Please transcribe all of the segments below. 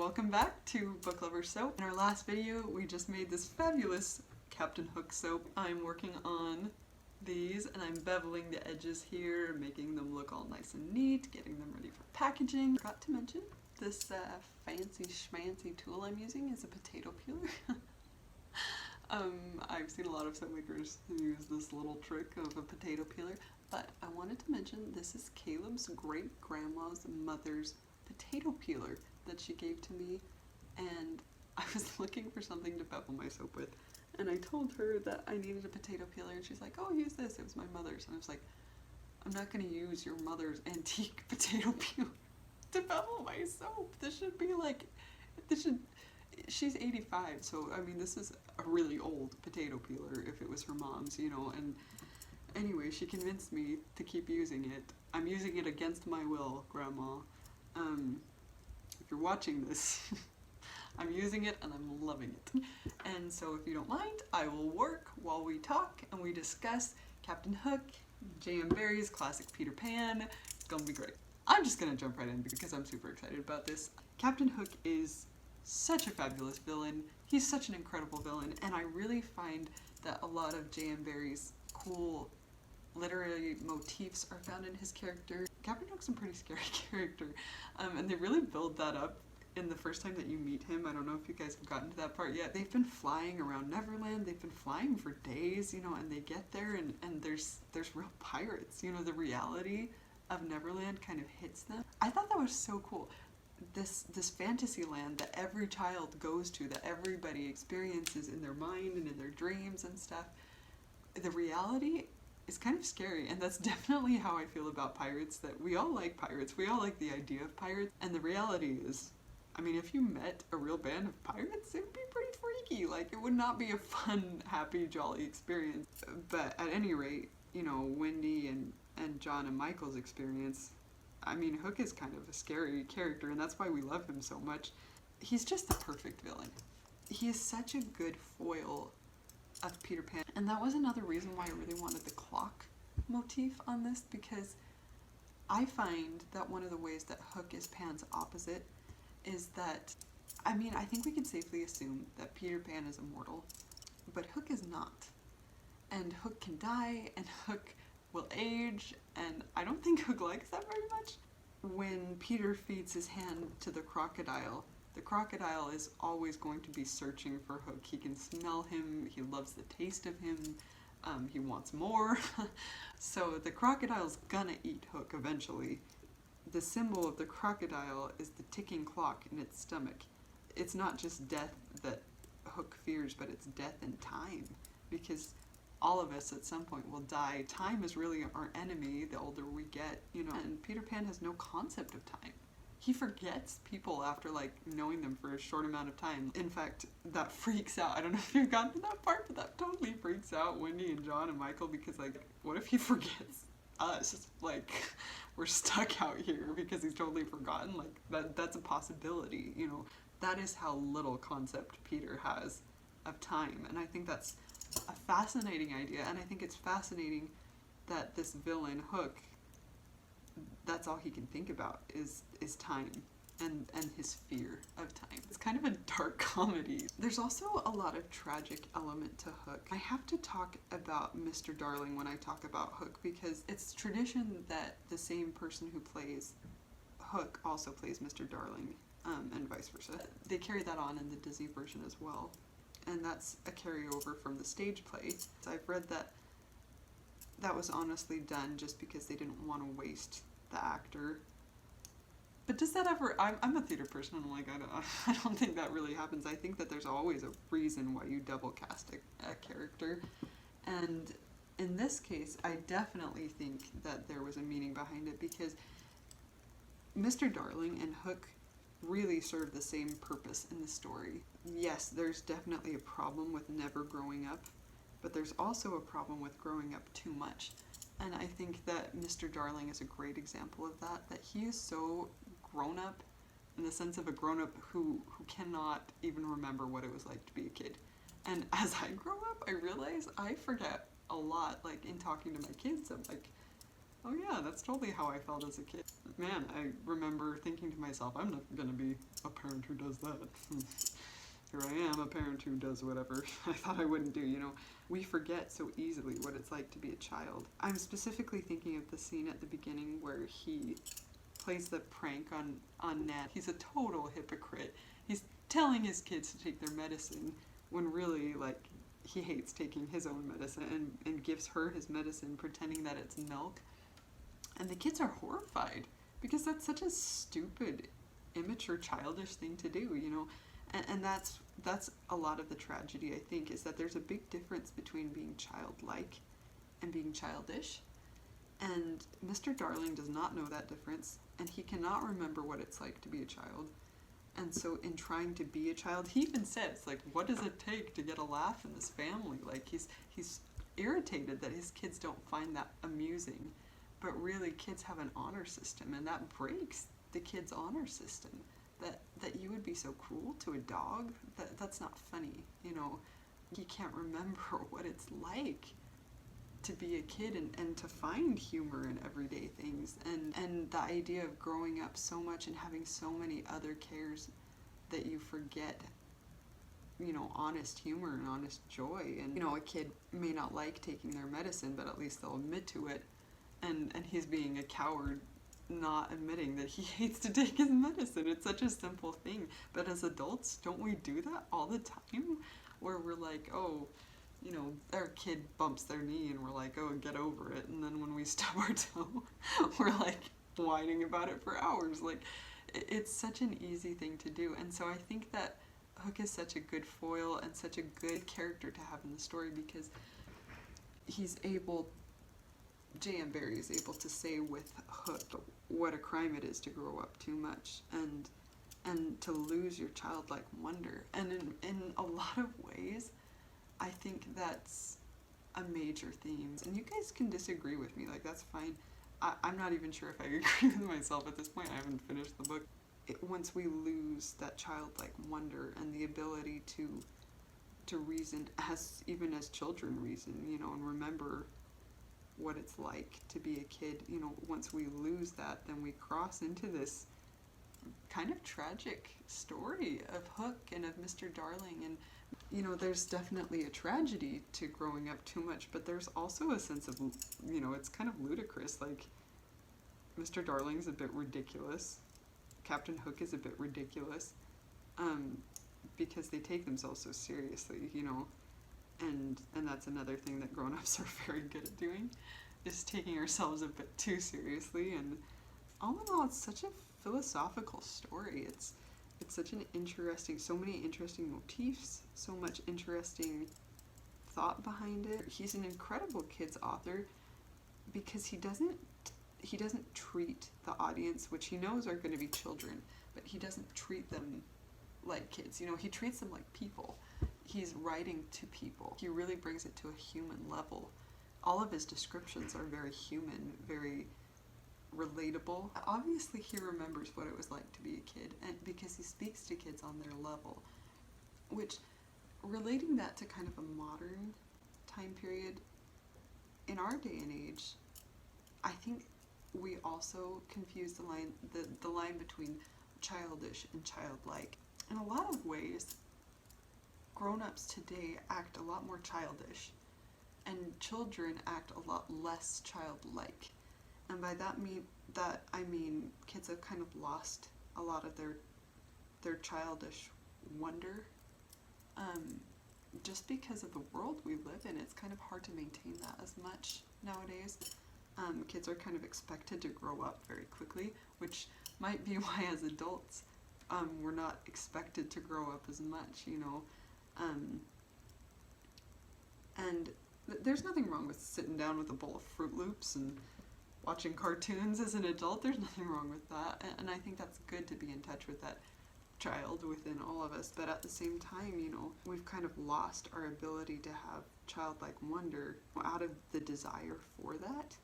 welcome back to Book Lovers Soap. In our last video, we just made this fabulous Captain Hook soap. I'm working on these and I'm beveling the edges here, making them look all nice and neat, getting them ready for packaging. Forgot to mention, this fancy schmancy tool I'm using is a potato peeler. I've seen a lot of soap makers use this little trick of a potato peeler, but I wanted to mention this is Caleb's great-grandma's mother's potato peeler that she gave to me, and I was looking for something to bevel my soap with, and I told her that I needed a potato peeler, and she's like, oh, use this, it was my mother's, and I was like, I'm not going to use your mother's antique potato peeler to bevel my soap. This should be like, she's 85, so I mean this is a really old potato peeler if it was her mom's, you know, and anyway, she convinced me to keep using it. I'm using it against my will, Grandma. If you're watching this, I'm using it and I'm loving it. And so if you don't mind, I will work while we talk and we discuss Captain Hook, J.M. Barrie's classic Peter Pan. It's gonna be great. I'm just gonna jump right in because I'm super excited about this. Captain Hook is such a fabulous villain. He's such an incredible villain, and I really find that a lot of J.M. Barrie's cool literary motifs are found in his character. Captain Hook's a pretty scary character, and they really build that up in the first time that you meet him. I don't know if you guys have gotten to that part yet. They've been flying around Neverland, they've been flying for days, you know, and they get there and there's real pirates, you know, the reality of Neverland kind of hits them. I thought that was so cool. This fantasy land that every child goes to, that everybody experiences in their mind and in their dreams and stuff, the reality is kind of scary, and that's definitely how I feel about pirates, that we all like pirates, we all like the idea of pirates, and the reality is, I mean, if you met a real band of pirates, it would be pretty freaky. Like, it would not be a fun, happy, jolly experience. But at any rate, you know, Wendy and John and Michael's experience, I mean, Hook is kind of a scary character, and that's why we love him so much. He's just the perfect villain. He is such a good foil of Peter Pan, and that was another reason why I really wanted the clock motif on this, because I find that one of the ways that Hook is Pan's opposite is that, I mean, I think we can safely assume that Peter Pan is immortal, but Hook is not. And Hook can die, and Hook will age, and I don't think Hook likes that very much. When Peter feeds his hand to the crocodile is always going to be searching for Hook. He can smell him, he loves the taste of him, he wants more. So the crocodile's gonna eat Hook eventually. The symbol of the crocodile is the ticking clock in its stomach. It's not just death that Hook fears, but it's death and time, because all of us at some point will die. Time is really our enemy the older we get, you know, and Peter Pan has no concept of time. He forgets people after, like, knowing them for a short amount of time. In fact, that freaks out. I don't know if you've gotten to that part, but that totally freaks out Wendy and John and Michael, because, like, what if he forgets us? Like, we're stuck out here because he's totally forgotten. Like, that's a possibility, you know. That is how little concept Peter has of time, and I think that's a fascinating idea, and I think it's fascinating that this villain, Hook, that's all he can think about is time and his fear of time. It's kind of a dark comedy. There's also a lot of tragic element to Hook. I have to talk about Mr. Darling when I talk about Hook, because it's tradition that the same person who plays Hook also plays Mr. Darling, and vice versa. They carry that on in the Disney version as well, and that's a carryover from the stage play. So I've read that was honestly done just because they didn't want to waste the actor. But does that ever, I'm a theater person, and I'm like, I don't think that really happens. I think that there's always a reason why you double cast a character, and in this case I definitely think that there was a meaning behind it, because Mr. Darling and Hook really serve the same purpose in the story. Yes, there's definitely a problem with never growing up, but there's also a problem with growing up too much. And I think that Mr. Darling is a great example of that he is so grown up, in the sense of a grown up who cannot even remember what it was like to be a kid. And as I grow up, I realize I forget a lot, like in talking to my kids, of like, Oh yeah, that's totally how I felt as a kid. Man, I remember thinking to myself, I'm not gonna be a parent who does that. Here I am, a parent who does whatever I thought I wouldn't do, you know. We forget so easily what it's like to be a child. I'm specifically thinking of the scene at the beginning where he plays the prank on Ned. He's a total hypocrite. He's telling his kids to take their medicine when really, like, he hates taking his own medicine and gives her his medicine pretending that it's milk. And the kids are horrified because that's such a stupid, immature, childish thing to do, you know. And that's a lot of the tragedy, I think, is that there's a big difference between being childlike and being childish. And Mr. Darling does not know that difference, and he cannot remember what it's like to be a child. And so in trying to be a child, he even says, like, what does it take to get a laugh in this family? Like, he's irritated that his kids don't find that amusing. But really, kids have an honor system, and that breaks the kids' honor system. That you would be so cruel to a dog, that's not funny, you know. He can't remember what it's like to be a kid and to find humor in everyday things, and the idea of growing up so much and having so many other cares that you forget, you know, honest humor and honest joy. And, you know, a kid may not like taking their medicine, but at least they'll admit to it. And he's being a coward, not admitting that he hates to take his medicine. It's such a simple thing. But as adults, don't we do that all the time? Where we're like, oh, you know, our kid bumps their knee and we're like, oh, get over it. And then when we stub our toe, we're like whining about it for hours. Like, it's such an easy thing to do. And so I think that Hook is such a good foil and such a good character to have in the story, because he's able, J.M. Barrie is able to say with Hook what a crime it is to grow up too much and to lose your childlike wonder. And in a lot of ways, I think that's a major theme. And you guys can disagree with me, like, that's fine. I'm not even sure if I agree with myself at this point. I haven't finished the book. Once we lose that childlike wonder and the ability to reason, even as children reason, you know, and remember what it's like to be a kid, you know, once we lose that, then we cross into this kind of tragic story of Hook and of Mr. Darling. And, you know, there's definitely a tragedy to growing up too much, but there's also a sense of, you know, it's kind of ludicrous. Like, Mr. Darling's a bit ridiculous. Captain Hook is a bit ridiculous, because they take themselves so seriously, you know. And that's another thing that grown-ups are very good at doing, is taking ourselves a bit too seriously. And all in all, it's such a philosophical story. It's such an interesting, so many interesting motifs, so much interesting thought behind it. He's an incredible kids author because he doesn't treat the audience, which he knows are going to be children, but he doesn't treat them like kids. You know, he treats them like people. He's writing to people. He really brings it to a human level. All of his descriptions are very human, very relatable. Obviously, he remembers what it was like to be a kid, and because he speaks to kids on their level, which, relating that to kind of a modern time period, in our day and age, I think we also confuse the line between childish and childlike. In a lot of ways, grown-ups today act a lot more childish, and children act a lot less childlike. And by that I mean kids have kind of lost a lot of their childish wonder. Just because of the world we live in, it's kind of hard to maintain that as much nowadays. Kids are kind of expected to grow up very quickly, which might be why as adults we're not expected to grow up as much, you know. And there's nothing wrong with sitting down with a bowl of Fruit Loops and watching cartoons as an adult. There's nothing wrong with that, and I think that's good to be in touch with that child within all of us. But at the same time, you know, we've kind of lost our ability to have childlike wonder out of the desire for that.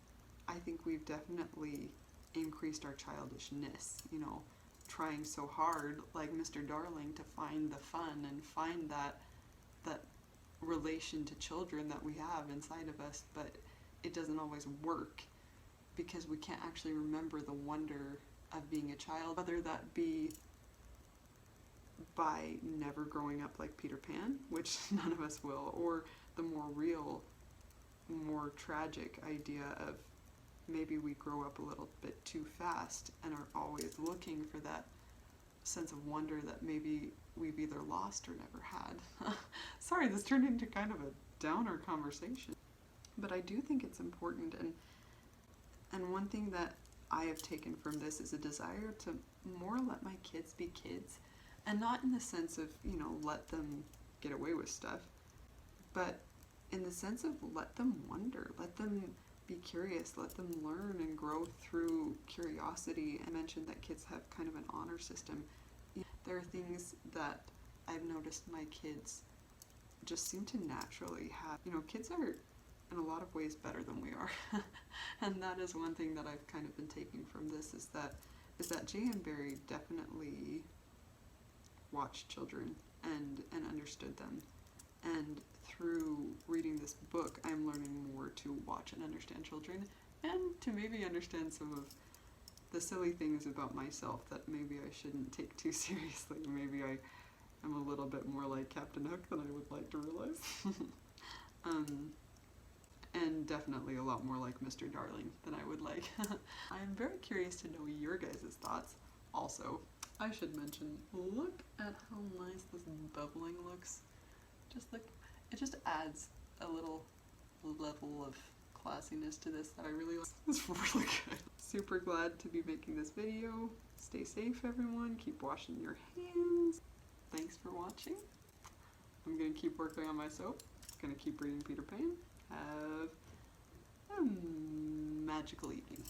I think we've definitely increased our childishness, you know, trying so hard, like Mr. Darling, to find the fun and find that relation to children that we have inside of us, but it doesn't always work because we can't actually remember the wonder of being a child, whether that be by never growing up like Peter Pan, which none of us will, or the more real, more tragic idea of maybe we grow up a little bit too fast and are always looking for that sense of wonder that maybe we've either lost or never had. Sorry, this turned into kind of a downer conversation. But I do think it's important, and one thing that I have taken from this is a desire to more let my kids be kids, and not in the sense of, let them get away with stuff, but in the sense of let them wonder, let them be curious, let them learn and grow through curiosity. I mentioned that kids have kind of an honor system. There are things that I've noticed my kids just seem to naturally have. Kids are in a lot of ways better than we are. And that is one thing that I've kind of been taking from this, is that J.M. Barrie definitely watched children and understood them. And through reading this book, I'm learning more to watch and understand children, and to maybe understand some of the silly things about myself that maybe I shouldn't take too seriously. Maybe I am a little bit more like Captain Hook than I would like to realize. And definitely a lot more like Mr. Darling than I would like. I'm very curious to know your guys' thoughts. Also, I should mention, look at how nice this bubbling looks. It just adds a little level of classiness to this that I really like. It's really good. Super glad to be making this video. Stay safe, everyone. Keep washing your hands. Thanks for watching. I'm gonna keep working on my soap. Gonna keep reading Peter Pan. Have a magical evening.